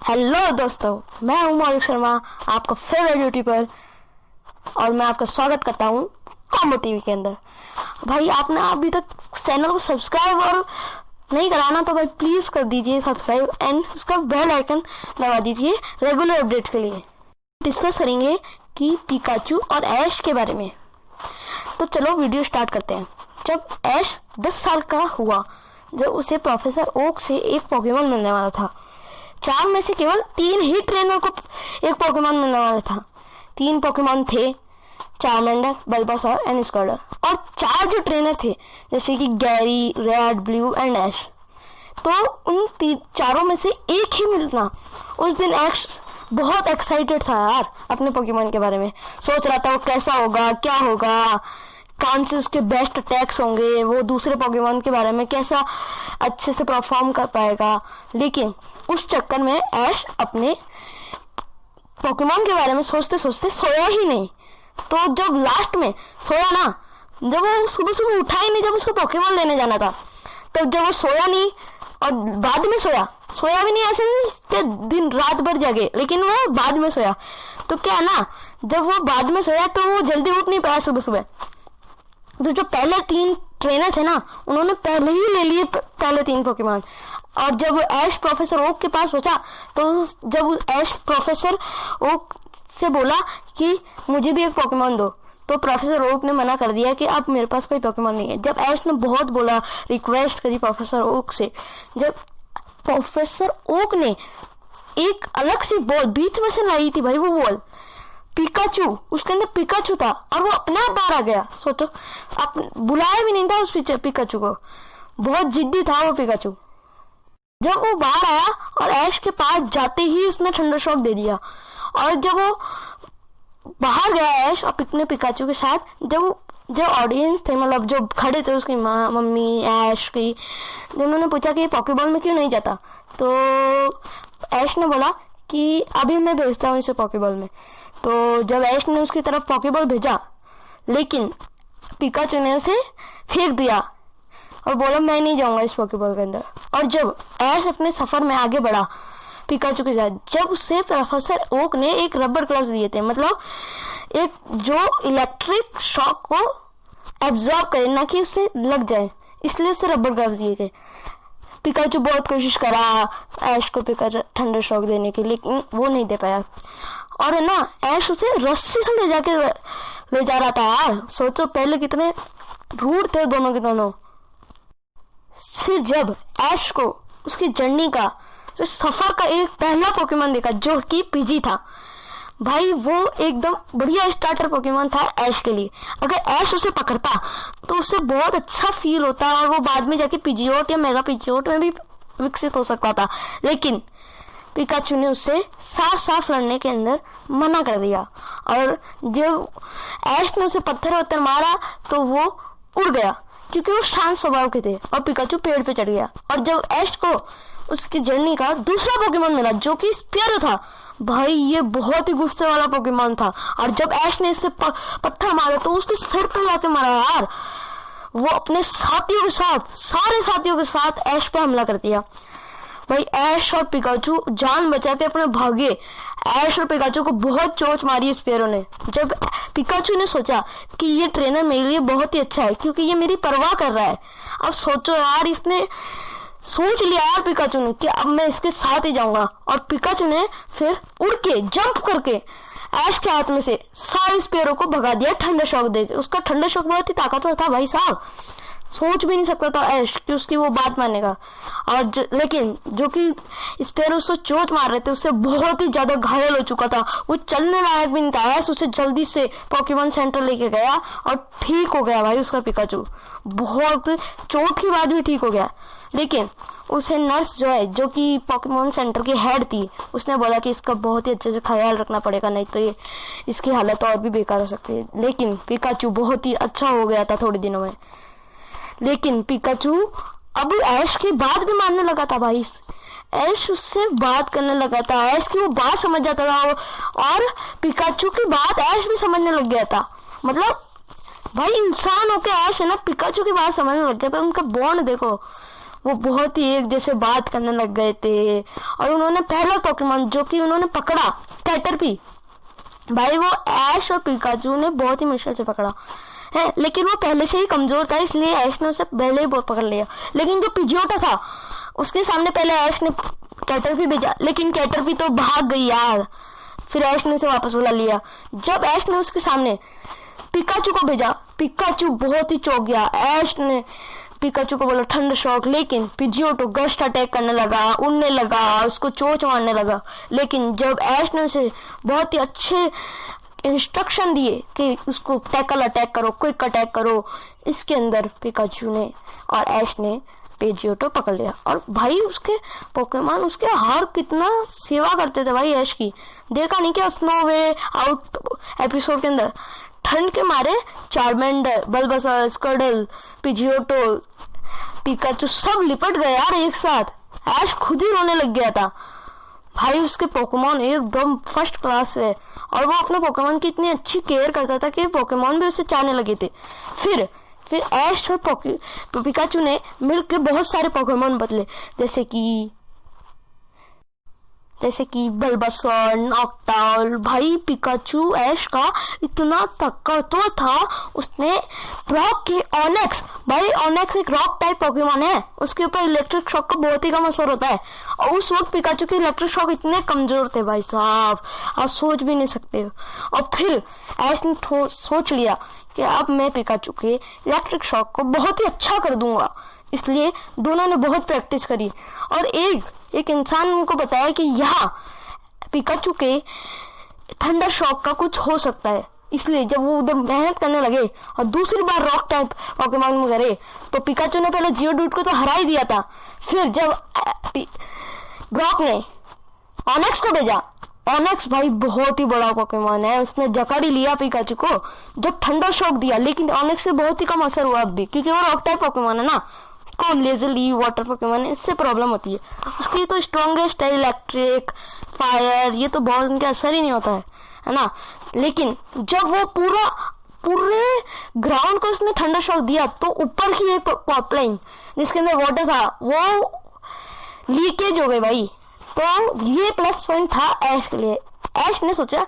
Hello दोस्तों, मैं हूं मौलिक शर्मा, आपका फेवरेट यूट्यूबर, और मैं आपका स्वागत करता हूं कॉम्बो टीवी के अंदर। भाई आपने अभी तक चैनल को सब्सक्राइब और नहीं कराना तो भाई प्लीज कर दीजिए सब्सक्राइब एंड उसका बेल आइकन दबा दीजिए रेगुलर अपडेट्स के लिए। डिस्कस करेंगे कि पिकाचू और ऐश के बारे में। तो चलो वीडियो स्टार्ट करते हैं। जब ऐश 10 साल का हुआ, जब उसे प्रोफेसर ओक से एक पोकेमॉन मिलने वाला था। 4 में से केवल 3 ही ट्रेनर को एक पोकेमॉन मिलने वाला था। 3 पोकेमॉन थे, चार्मेंडर, बल्बासौर एंड स्कर्डर। और 4 जो ट्रेनर थे जैसे कि गैरी, रेड, ब्लू एंड ऐश, तो उन चारों में से एक ही मिलना। उस दिन ऐश बहुत एक्साइटेड था यार अपने पोकेमॉन के बारे में। सोच रहा था वो कैसा होगा, क्या होगा, कौन से उसके बेस्ट अटैक्स होंगे, वो दूसरे पोकेमॉन के बारे में कैसा अच्छे से परफॉर्म कर पाएगा। लेकिन उस चक्कर में ऐश अपने पोकेमॉन के बारे में सोचते सोचते सोया ही नहीं। तो जब लास्ट में सोया ना, जब वो सुबह सुबह उठा ही नहीं, जब उसको पोकेमॉन लेने जाना था, तब जब वो सोया नहीं और बाद में सोया भी नहीं, ऐसे नहीं दिन रात भर जागे, लेकिन वो बाद में सोया। तो क्या ना, जब वो बाद में सोया तो वो जल्दी उठ नहीं पाया सुबह सुबह। तो जो पहले 3 ट्रेनर थे ना, उन्होंने पहले ही ले लिए पहले 3 पोकेमॉन। और जब ऐश प्रोफेसर ओक के पास पहुंचा, तो जब ऐश प्रोफेसर ओक से बोला कि मुझे भी एक पोकेमॉन दो, तो प्रोफेसर ओक ने मना कर दिया कि अब मेरे पास कोई पोकेमॉन नहीं है। जब ऐश ने बहुत बोला, रिक्वेस्ट करी प्रोफेसर ओक से, जब प्रोफेसर ओक ने एक अलग सी बॉल बीच में से लाई थी भाई, वो बॉल पिकाचू, उसके अंदर पिकाचू था और वो अपने आप बाहर आ गया। सोचो, बुलाया भी नहीं था उस पिकाचू को, बहुत जिद्दी था वो पिकाचू। जब वो बाहर आया और ऐश के पास जाते ही उसने थंडर शॉक दे दिया। और जब वो बाहर गया ऐश और अपने पिकाचू के साथ, जो ऑडियंस थे, मतलब जो खड़े थे, उसकी माँ, मम्मी, ऐश की, जिन्होंने पूछा कि ये पॉकेबॉल में क्यों नहीं जाता, तो ऐश ने बोला कि अभी मैं भेजता हूँ इसे पॉकेबॉल में। तो जब ऐश ने उसकी तरफ पॉकेबॉल भेजा, लेकिन पिकाचू ने उसे फेंक दिया और बोला मैं नहीं जाऊंगा इस पॉकेबॉल के अंदर। और जब ऐश अपने सफर में आगे बढ़ा पिकाचू के साथ, जब उससे प्रोफेसर ओक ने एक रबर ग्लव्स दिए थे, मतलब एक जो इलेक्ट्रिक शॉक को एब्जॉर्ब करे, ना कि उससे लग जाए, इसलिए उसे रबर ग्लव्स दिए थे। पिकाचू बहुत कोशिश करा ऐश को थंडर शॉक देने की, लेकिन वो नहीं दे पाया। और ना ऐश उसे रस्सी से ले जा रहा था यार। सोचो पहले कितने रूड थे दोनों के दोनों। फिर जब ऐश को उसकी जर्नी का, जो सफर का एक पहला पोकेमॉन देखा, जो कि पीजी था, भाई वो एकदम बढ़िया स्टार्टर पोकेमॉन था ऐश के लिए। अगर ऐश उसे पकड़ता तो उससे बहुत अच्छा फील होता और वो बाद में जाके पीजियोट या मेगा पीजियोट में भी विकसित हो सकता था। लेकिन पिकाचू ने उससे साफ साफ लड़ने के अंदर मना कर दिया। और जब ऐश ने उसे पत्थर मारा तो वो उड़ गया, क्योंकि वो शांत स्वभाव के थे, और पिकाचू पेड़ पे चढ़ गया। और जब ऐश को उसकी जर्नी का दूसरा पोकेमॉन मिला, जो कि स्पेयरो था, भाई ये बहुत ही गुस्से वाला पोकेमॉन था। और जब ऐश ने इससे पत्थर मारा तो उसके सिर पे जाके मारा यार। वो अपने साथियों के साथ, सारे साथियों के साथ ऐश पे हमला कर दिया। भाई ऐश और पिकाचू जान बचा के अपने भागे। ऐश और पिकाचू को बहुत चोट मारी स्पेयरो ने। जब पिकाचू ने सोचा कि ये ट्रेनर मेरे लिए बहुत ही अच्छा है, क्योंकि ये मेरी परवाह कर रहा है। अब सोचो यार, इसने सोच लिया यार पिकाचू ने कि अब मैं इसके साथ ही जाऊंगा। और पिकाचू ने फिर उड़ के जंप करके ऐश के हाथ में से सारे स्पेयरो को भगा दिया ठंडा शॉक देकर। उसका ठंडा शॉक बहुत ही ताकतवर था भाई साहब, सोच भी नहीं सकता था ऐश कि उसकी वो बात मानेगा। और लेकिन जो कि स्पेयरो उसको चोट मार रहे थे, उससे बहुत ही ज्यादा घायल हो चुका था, वो चलने लायक भी नहीं था। ऐश उसे जल्दी से पोकेमॉन सेंटर लेके गया और ठीक हो गया भाई उसका पिकाचू, बहुत चोट के बाद भी ठीक हो गया। लेकिन उसे नर्स जो है, जो कि पोकेमॉन सेंटर की हेड थी, उसने बोला कि इसका बहुत ही अच्छे से ख्याल रखना पड़ेगा, नहीं तो ये इसकी हालत और भी बेकार हो सकती है। लेकिन पिकाचू बहुत ही अच्छा हो गया था थोड़े दिनों में। लेकिन पिकाचू अब ऐश की बात भी मानने लगा था भाई। ऐश उससे बात करने लगा था, ऐश की वो बात समझ जाता था, और पिकाचू की बात ऐश भी समझने लग गया था। मतलब भाई इंसान होके ऐश है ना पिकाचू की बात समझने लग गया था। उनका बॉन्ड देखो, वो बहुत ही एक जैसे बात करने लग गए थे। और उन्होंने पहला पोकेमॉन जो कि उन्होंने पकड़ा कैटरपी, भाई वो ऐश और पिकाचू ने बहुत ही मुश्किल से पकड़ा है, लेकिन वो पहले से ही कमजोर था इसलिए ऐश ने उसे पहले ही बहुत पकड़ लिया। लेकिन जो पिजियोटा था उसके सामने पहले ऐश ने कैटरपी भेजा, लेकिन कैटरपी तो भाग गई यार। फिर ऐश ने उसे वापस बुला लिया। जब ऐश ने उसके सामने पिकाचू को भेजा, पिकाचू बहुत ही चौंक गया। ऐश ने पिकाचू को बोला ठंड शॉक, लेकिन पिजियोटो गस्ट अटैक करने लगा, उड़ने लगा, उसको चोंच मारने लगा। लेकिन जब ऐश ने उसे बहुत ही अच्छे इंस्ट्रक्शन दिए कि उसको टैकल अटैक करो, क्विक अटैक करो, इसके अंदर पिकाचू ने और ऐश ने पिजियोटो पकड़ लिया। और भाई उसके पोकेमॉन उसके हर कितना सेवा करते थे भाई ऐश की। देखा नहीं क्या स्नोवे आउट एपिसोड के अंदर ठंड के मारे चार्मेंडर, बल्बासार, स्कर्डल, पिजियोटो, पिकाचू सब लिपट गए यार एक साथ। ऐश खुद ही रोने लग गया था। भाई उसके पोकेमॉन एकदम फर्स्ट क्लास है और वो अपने पोकेमॉन की इतनी अच्छी केयर करता था कि पोकेमॉन भी उसे चाहने लगे थे। फिर ऐश और पिकाचू ने मिलकर बहुत सारे पोकेमॉन बदले, जैसे कि बल्बासर, नॉकटाउल। भाई पिकाचू ऐश का इतना ताकतवर था, उसने रॉक के ऑनेक्स, भाई ऑनेक्स एक रॉक टाइप पोकेमॉन है, उसके ऊपर इलेक्ट्रिक शॉक का बहुत ही कम असर होता है। और उस वक्त पिकाचू के इलेक्ट्रिक शॉक इतने कमजोर थे भाई साहब, आप सोच भी नहीं सकते। और फिर ऐश ने सोच लिया कि अब मैं पिकाचू के इलेक्ट्रिक शॉक को बहुत ही अच्छा कर दूंगा। इसलिए दोनों ने बहुत प्रैक्टिस करी और एक इंसान ने उनको बताया कि यहाँ पिकाचू के थंडर शॉक का कुछ हो सकता है। इसलिए जब वो उधर मेहनत करने लगे और दूसरी बार रॉक टाइप पोकेमॉन में करे तो पिकाचू ने पहले जियोडूड को तो हरा ही दिया था। फिर जब ब्रॉक ने ऑनेक्स को भेजा, ऑनेक्स भाई बहुत ही बड़ा पोकेमॉन है, उसने जकड़ ही लिया पिकाचू को जब ठंडर शॉक दिया। लेकिन ऑनेक्स से बहुत ही कम असर हुआ अब भी, क्योंकि वो रॉक टाइप पोकेमॉन है ना, को लेजली वाटर पोकेमॉन है, इससे प्रॉब्लम होती है। उसकी तो स्ट्रॉन्गेस्ट है इलेक्ट्रिक, फायर, ये तो बहुत उनके असर ही नहीं होता है ना। लेकिन जब वो पूरे ग्राउंड को उसने ठंडा शॉक दिया तो ऊपर की एक पॉपलाइन जिसके अंदर वाटर था वो लीकेज हो गई भाई। तो ये प्लस पॉइंट था ऐश के लिए। ऐश ने सोचा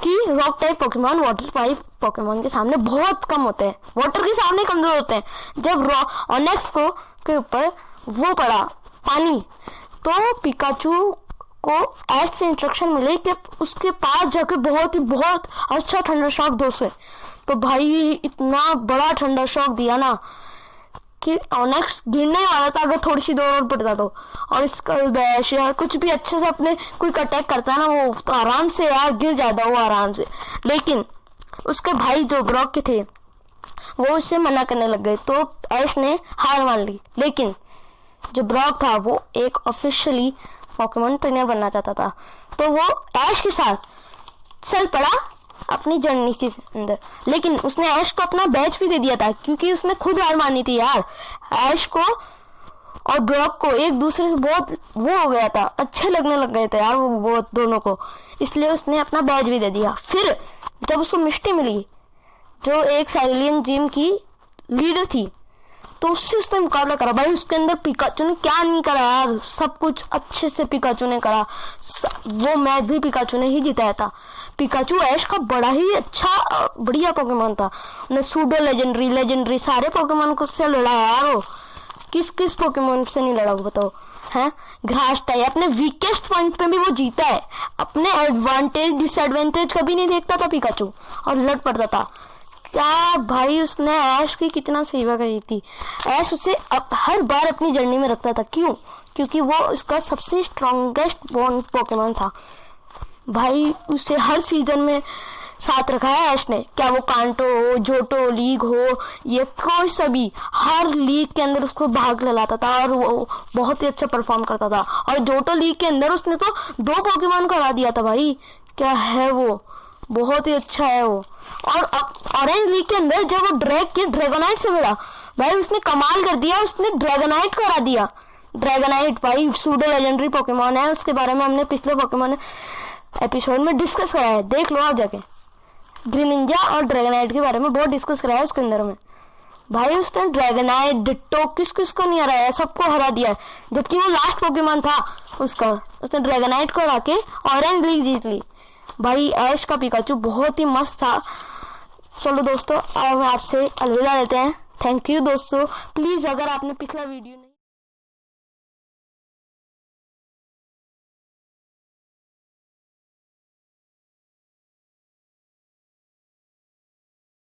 कि rock type Pokemon water type Pokemon के सामने बहुत कम होते हैं, वाटर के सामने कमजोर होते हैं। जब ऑनेक्स के ऊपर वो पड़ा पानी तो पिकाचू को ऐश से इंस्ट्रक्शन मिले कि उसके पास जाके बहुत अच्छा ठंडा शॉक दो से। तो भाई इतना बड़ा ठंडा शॉक दिया ना कि ऑनेक्स गिरने वाला था अगर थोड़ी सी दूर और पड़ता तो। और स्कल बैश या कुछ भी अच्छे से अपने कोई अटैक करता है ना वो तो आराम से यार गिर जाता वो आराम से। लेकिन उसके भाई जो ब्रॉक के थे वो उससे मना करने लग गए तो ऐश ने हार मान ली। लेकिन जो ब्रॉक था वो एक ऑफिशियली पोकेमॉन ट्रेनर बनना चाहता था तो वो ऐश के साथ चल पड़ा अपनी जर्नी के अंदर। लेकिन उसने ऐश को अपना बैच भी दे दिया था क्योंकि उसने खुद हार मानी थी यार। ऐश को और ब्रॉक को एक दूसरे से बहुत वो हो गया था, अच्छे लगने लग गए थे यार वो बहुत दोनों को, इसलिए उसने अपना बैच भी दे दिया। फिर जब उसको मिष्टी मिली जो एक साइलियन जिम की लीडर थी तो उससे उसने मुकाबला करा। भाई उसके अंदर पिकाचू ने क्या नहीं करा यार, सब कुछ अच्छे से पिकाचू ने करा। वो मैच भी पिकाचू ने ही जिताया था। पिकाचू ऐश का बड़ा ही अच्छा बढ़िया पोकेमॉन था। उसने सूडो लेजेंडरी सारे पोकेमॉन को से लड़ा यार। वो किस पोकेमॉन से नहीं लड़ा बताओ है। ग्रास टाइप अपने वीकेस्ट पॉइंट पे भी वो जीता है, अपने एडवांटेज डिसएडवांटेज कभी नहीं देखता था पिकाचू और लड़ पड़ता था। क्या भाई उसने ऐश की कितना सेवा करी थी। ऐश उसे हर बार अपनी जर्नी में रखता था। क्यों? क्योंकि वो उसका सबसे स्ट्रॉन्गेस्ट बॉन्ड पोकेमॉन था। भाई उसे हर सीजन में साथ रखा है ऐश ने, क्या वो कांटो हो, जोटो लीग हो, ये कोई सभी हर लीग के अंदर उसको भाग लाता था और वो बहुत ही अच्छा परफॉर्म करता था। और जोटो लीग के अंदर उसने तो 2 पोकेमॉन को हरा दिया था भाई। क्या है वो, बहुत ही अच्छा है वो। और ऑरेंज लीग के अंदर जब वो ड्रैगोनाइट से मिला भाई उसने कमाल कर दिया, उसने ड्रैगोनाइट को हरा दिया। ड्रैगोनाइट भाई सूडो लेजेंडरी पोकेमॉन है, उसके बारे में हमने पिछले पोकेमॉन एपिसोड में डिस्कस करा है, देख लो आप जाके। ग्रीनिंजा और ड्रैगोनाइट के बारे में बहुत डिस्कस करा है उसके अंदर में। भाई उसने ड्रैगनाइट, डिट्टो, किस किस को नहीं हराया, सबको हरा दिया, जबकि वो लास्ट पोकेमॉन था उसका। उसने ड्रैगनाइट को हरा के ऑरेंज लीग जीत ली। भाई ऐश का पिकाचू बहुत ही मस्त था। चलो दोस्तों, अब आपसे अलविदा लेते हैं। थैंक यू दोस्तों। प्लीज अगर आपने पिछला वीडियो नहीं